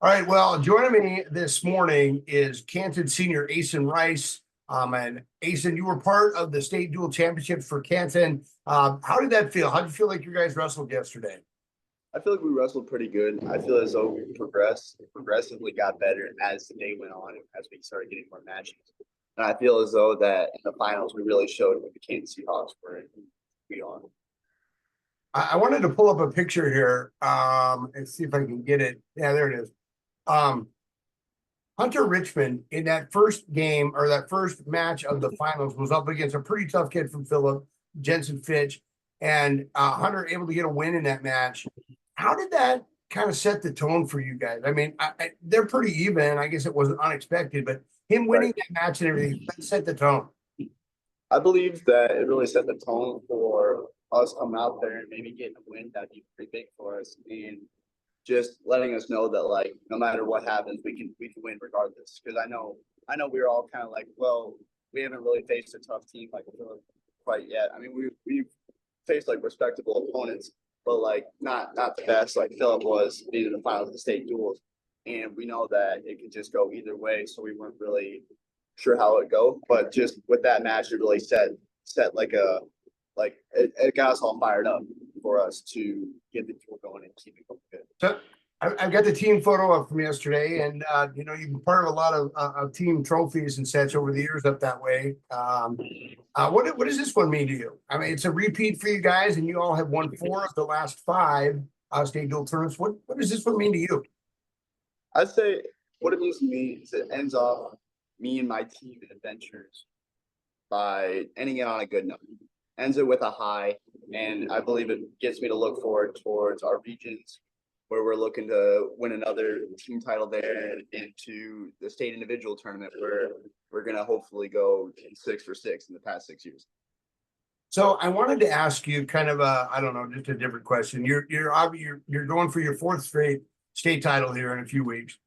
All right. Well, joining me this morning is Canton senior Ayson Rice. And Ayson, you were part of the state dual championships for Canton. How did that feel? How did you feel like you guys wrestled yesterday? I feel like we wrestled pretty good. I feel as though we progressively got better as the day went on, as we started getting more matches. And I feel as though that in the finals, we really showed what the Kansas Seahawks were we on. I wanted to pull up a picture here and see if I can get it. Yeah, there it is. Hunter Richmond in that first game or that first match of the finals was up against a pretty tough kid from Phillip, Jensen Fitch, and Hunter able to get a win in that match. How did that kind of set the tone for you guys? I mean, they're pretty even. I guess it wasn't unexpected, but him winning that match and everything, that set the tone. I believe that it really set the tone for us coming out there and maybe getting a win that'd be pretty big for us, and just letting us know that, like, no matter what happens, we can win regardless. Because I know we were all kind of like, well, we haven't really faced a tough team like Phillip quite yet. I mean, we've faced like respectable opponents, but like not the best like Phillip was being in the finals of the state duels, and we know that it could just go either way. So we weren't really sure how it would go, but just with that match, it really set it got us all fired up for us to get the tour going and keep it going good. So I've got the team photo up from yesterday, and you've been part of a lot of team trophies and such over the years up that way. What does this one mean to you? I mean, it's a repeat for you guys, and you all have won 4 of the last 5 state dual tournaments. What does this one mean to you? I'd say what it means to me is it ends off me and my team adventures by ending it on a good note. Ends it with a high, and I believe it gets me to look forward towards our regions, where we're looking to win another team title there, and into the state individual tournament where we're going to hopefully go 6 for 6 in the past 6 years. So I wanted to ask you kind of I don't know, just a different question. You're going for your 4th straight state title here in a few weeks.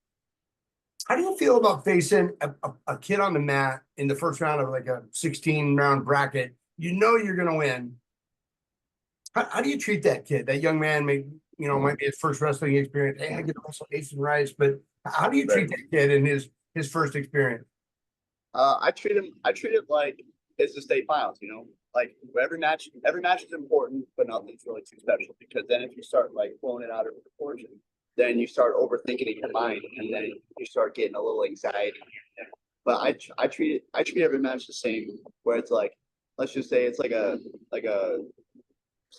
How do you feel about facing a kid on the mat in the first round of like a 16-round bracket? You know you're going to win. How do you treat that kid? That young man might be his first wrestling experience. Hey, I get to wrestle Ayson Rice, but how do you treat that kid in his first experience? I treat him like it's the state finals. Like every match is important, but nothing's really too special, because then if you start like blowing it out of proportion, then you start overthinking it in your mind, and then you start getting a little anxiety. But I treat every match the same, where it's like, let's just say it's like a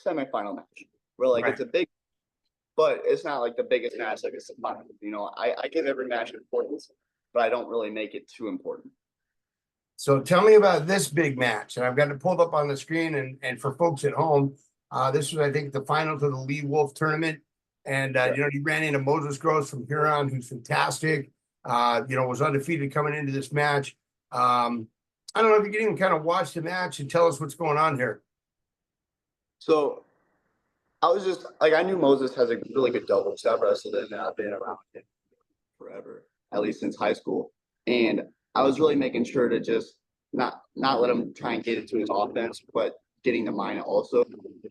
semifinal match, where like It's a big, but it's not like the biggest match like it's a final. I give every match importance, but I don't really make it too important. So tell me about this big match, and I've got it pulled up on the screen. And for folks at home, this was, I think, the finals of the Lee Wolf tournament. And you ran into Moses Gross from Huron, who's fantastic. Was undefeated coming into this match. I don't know if you can even kind of watch the match and tell us what's going on here. So I was just like, I knew Moses has a really good double step wrestler, and I've been around him forever, at least since high school. And I was really making sure to just not let him try and get into his offense, but getting to mine also.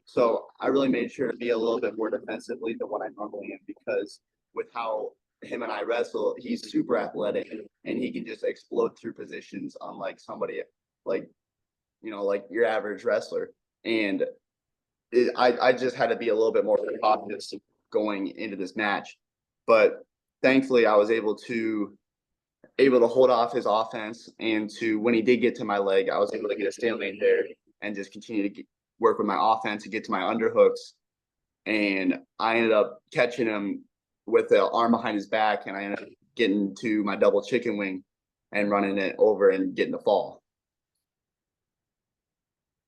So I really made sure to be a little bit more defensively than what I normally am, because with how him and I wrestle, he's super athletic, and he can just explode through positions unlike somebody like your average wrestler. And I just had to be a little bit more cautious going into this match, but thankfully I was able to hold off his offense, and when he did get to my leg, I was able to get a stalemate there and just continue to work with my offense and get to my underhooks. And I ended up catching him with the arm behind his back, and I ended up getting to my double chicken wing and running it over and getting the fall.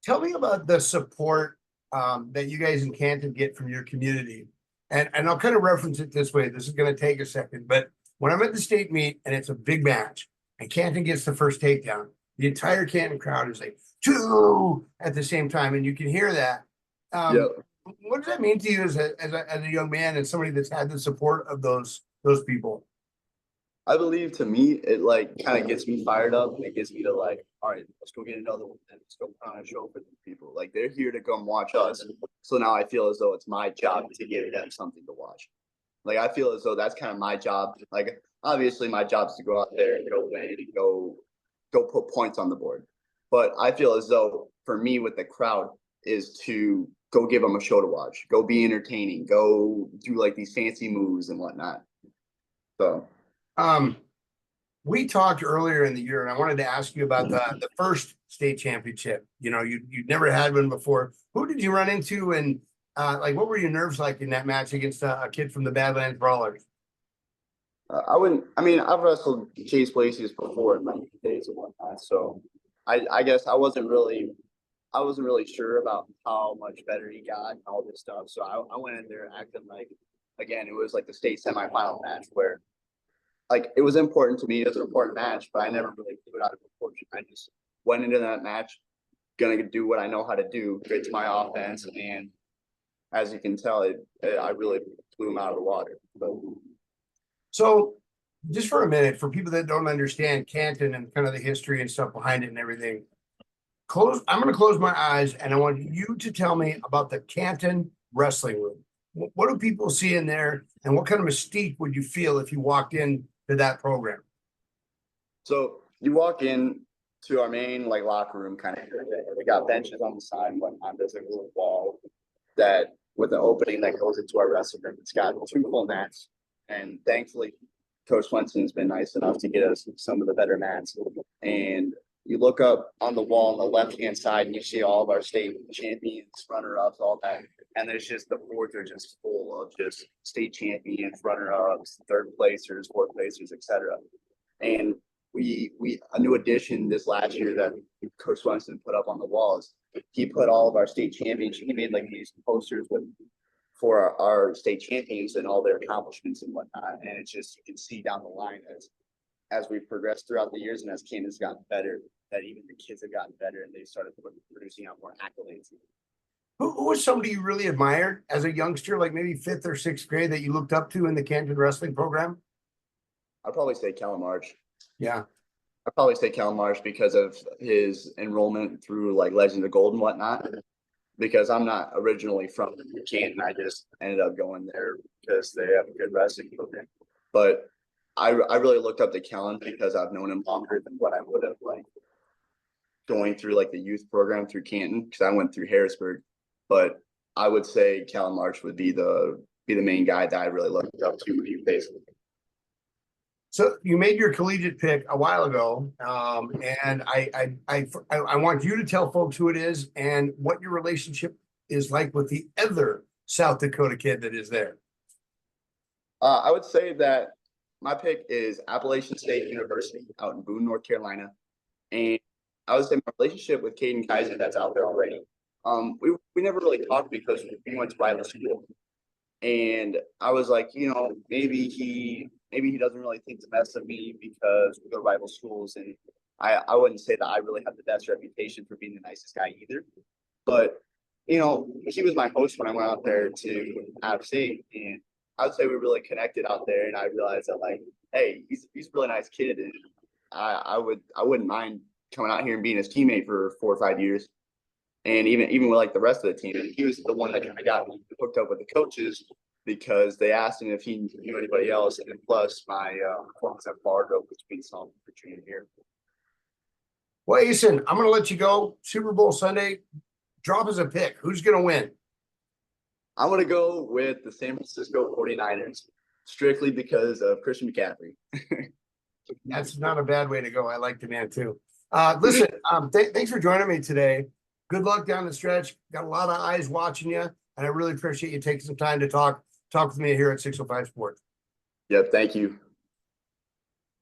Tell me about the support that you guys in Canton get from your community. And I'll kind of reference it this way. This is going to take a second, but when I'm at the state meet and it's a big match and Canton gets the first takedown, the entire Canton crowd is like, 2 at the same time. And you can hear that. What does that mean to you as a young man and somebody that's had the support of those people? I believe, to me, it like kind of gets me fired up, and it gets me to like, all right, let's go get another one, and let's go put on a show for these people. Like, they're here to come watch us. So now I feel as though it's my job to give them something to watch. Like I feel as though that's kind of my job. Like obviously my job is to go out there and go win and go put points on the board. But I feel as though for me with the crowd is to go give them a show to watch, go be entertaining, go do like these fancy moves and whatnot. So we talked earlier in the year, and I wanted to ask you about the first state championship. You know, you'd never had one before. Who did you run into, and like what were your nerves like in that match against a kid from the Badlands Brawlers? I mean, I've wrestled Chase Places before in my days and whatnot. So I guess I wasn't really sure about how much better he got and all this stuff. So I went in there acting like, again, it was like the state semifinal match where like it was important to me. It was an important match, but I never really threw it out of proportion. I just went into that match, gonna do what I know how to do, get to my offense, and as you can tell, I really blew him out of the water. But So, just for a minute, for people that don't understand Canton and kind of the history and stuff behind it and everything, I'm going to close my eyes, and I want you to tell me about the Canton wrestling room. What do people see in there, and what kind of mystique would you feel if you walked in to that program? so you walk in to our main like locker room kind of area. We got benches on the side and whatnot. There's a little wall that with an opening that goes into our wrestling room. It's got two full mats, and thankfully, Coach Swenson's been nice enough to get us some of the better mats. And you look up on the wall on the left-hand side, and you see all of our state champions, runner-ups, all that. And there's just the boards are just full of just state champions, runner-ups, third placers, fourth placers, etc. And we a new addition this last year that Coach Swenson put up on the walls. He put all of our state champions. He made like these posters with for our state champions and all their accomplishments and whatnot. And it's just you can see down the line as we progressed throughout the years and as Canton's gotten better, that even the kids have gotten better and they started producing out more accolades. Who was somebody you really admired as a youngster, like maybe fifth or sixth grade, that you looked up to in the Canton wrestling program? I'd probably say Callum Marsh. Yeah. I'd probably say Callum Marsh because of his enrollment through like Legends of Gold and whatnot. Because I'm not originally from Canton, I just ended up going there because they have a good wrestling program. But I really looked up to Kellen because I've known him longer than what I would have like going through like the youth program through Canton because I went through Harrisburg. But I would say Callum Marsh would be the main guy that I really looked up to when he faced. So you made your collegiate pick a while ago, and I want you to tell folks who it is and what your relationship is like with the other South Dakota kid that is there. I would say that my pick is Appalachian State University out in Boone, North Carolina, and I would say my relationship with Caden Kaiser that's out there already. We never really talked because we went to rival school, and I was like, you know, maybe he doesn't really think the best of me because we go to rival schools, and I wouldn't say that I really have the best reputation for being the nicest guy either. But you know, he was my host when I went out there to App State, and I would say we really connected out there. And I realized that like, hey, he's a really nice kid, and I wouldn't mind coming out here and being his teammate for 4 or 5 years. And even with like the rest of the team, and he was the one that kind of got me hooked up with the coaches because they asked him if he knew anybody else. And then plus my performance at Fargo between some for junior year. Well, Ayson, I'm going to let you go. Super Bowl Sunday, drop us a pick. Who's going to win? I'm going to go with the San Francisco 49ers, strictly because of Christian McCaffrey. That's not a bad way to go. I like the man too. Listen, thanks for joining me today. Good luck down the stretch. Got a lot of eyes watching you, and I really appreciate you taking some time to talk with me here at 605 Sports. Yep, thank you.